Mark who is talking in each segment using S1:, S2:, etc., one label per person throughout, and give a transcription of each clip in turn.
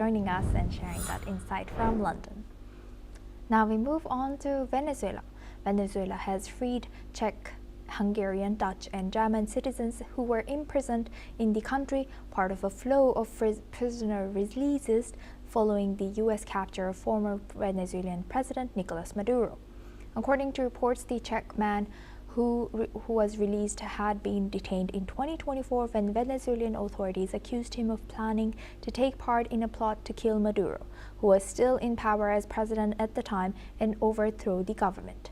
S1: joining us and sharing that insight from London. Now we move on to Venezuela. Venezuela has freed Czech, Hungarian, Dutch, and German citizens who were imprisoned in the country, part of a flow of prisoner releases following the U.S. capture of former Venezuelan President Nicolas Maduro. According to reports, the Czech man who was released had been detained in 2024 when Venezuelan authorities accused him of planning to take part in a plot to kill Maduro, who was still in power as president at the time, and overthrow the government.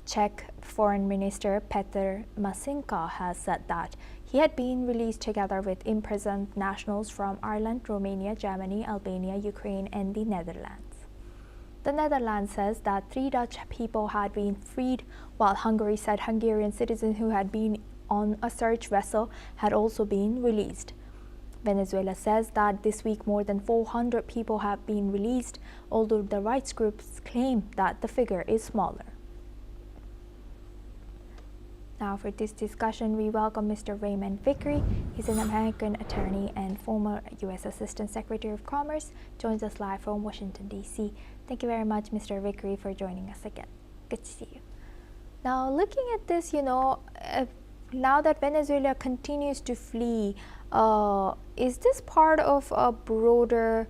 S1: Czech Foreign Minister Petr Masinka has said that he had been released together with imprisoned nationals from Ireland, Romania, Germany, Albania, Ukraine, and the Netherlands. The Netherlands says that 3 Dutch people had been freed, while Hungary said Hungarian citizens who had been on a search vessel had also been released. Venezuela says that this week more than 400 people have been released, although the rights groups claim that the figure is smaller. Now for this discussion, we welcome Mr. Raymond Vickery. He's an American attorney and former U.S. Assistant Secretary of Commerce, joins us live from Washington, D.C. Thank you very much, Mr. Vickery, for joining us again. Good to see you. Now, looking at this, now that Venezuela continues to flee, is this part of a broader,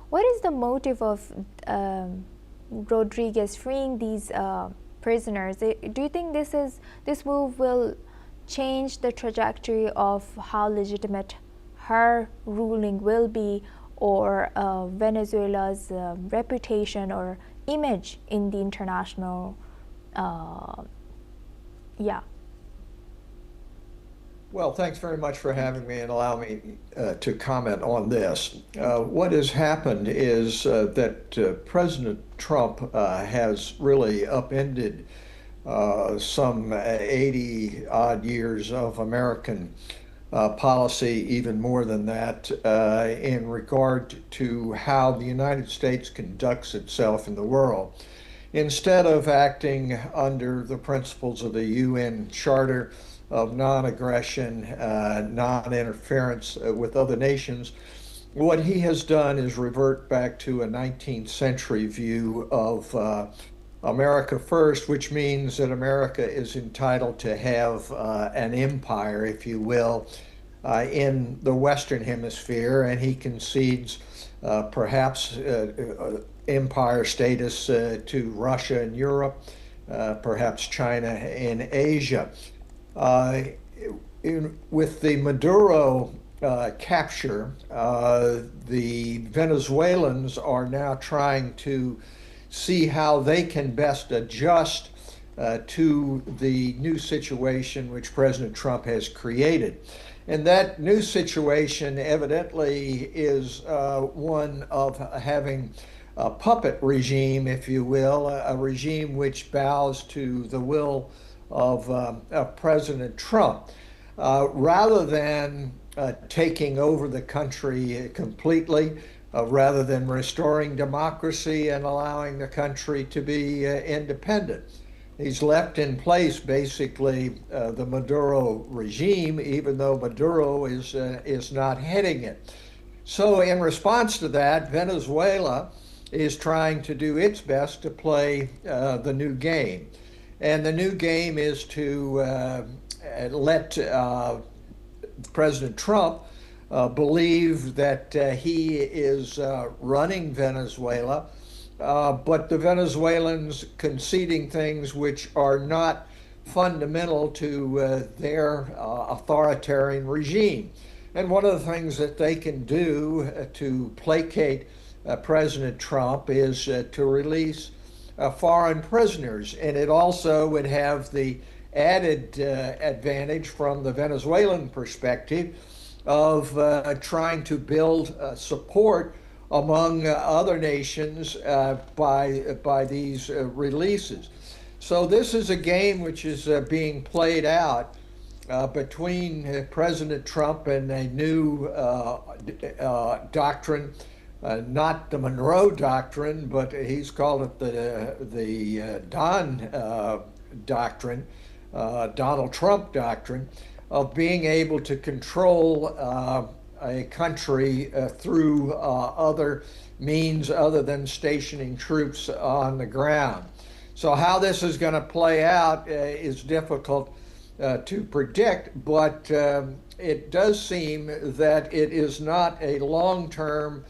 S1: what is the motive of Rodriguez freeing these prisoners? Do you think this move will change the trajectory of how legitimate her ruling will be, or Venezuela's reputation or image in the international?
S2: Well, thanks very much for having me and allow me to comment on this. What has happened is that President Trump has really upended some 80 odd years of American policy, even more than that, in regard to how the United States conducts itself in the world. Instead of acting under the principles of the UN Charter of non-aggression, non-interference with other nations, what he has done is revert back to a 19th century view of America first, which means that America is entitled to have an empire, if you will, in the Western Hemisphere, and he concedes perhaps empire status to Russia in Europe, perhaps China in Asia. With the Maduro capture, the Venezuelans are now trying to see how they can best adjust to the new situation which President Trump has created. And that new situation evidently is one of having a puppet regime, if you will, a regime which bows to the will of President Trump. Rather than taking over the country completely, rather than restoring democracy and allowing the country to be independent. He's left in place basically the Maduro regime, even though Maduro is not heading it. So in response to that, Venezuela is trying to do its best to play the new game. And the new game is to let President Trump believe that he is running Venezuela, but the Venezuelans conceding things which are not fundamental to their authoritarian regime. And one of the things that they can do to placate President Trump is to release foreign prisoners. And it also would have the added advantage from the Venezuelan perspective of trying to build support among other nations by these releases. So this is a game which is being played out between President Trump and a new doctrine, not the Monroe Doctrine, but he's called it the Don Doctrine, Donald Trump Doctrine, of being able to control a country through other means other than stationing troops on the ground. So how this is going to play out is difficult to predict, but it does seem that it is not a long-term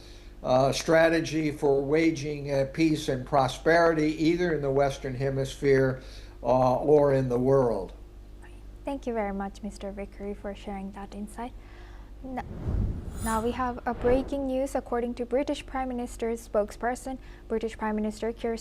S2: strategy for waging peace and prosperity either in the Western Hemisphere or in the world.
S1: Thank you very much, Mr. Vickery, for sharing that insight. Now we have a breaking news. According to British Prime Minister's spokesperson, British Prime Minister Keir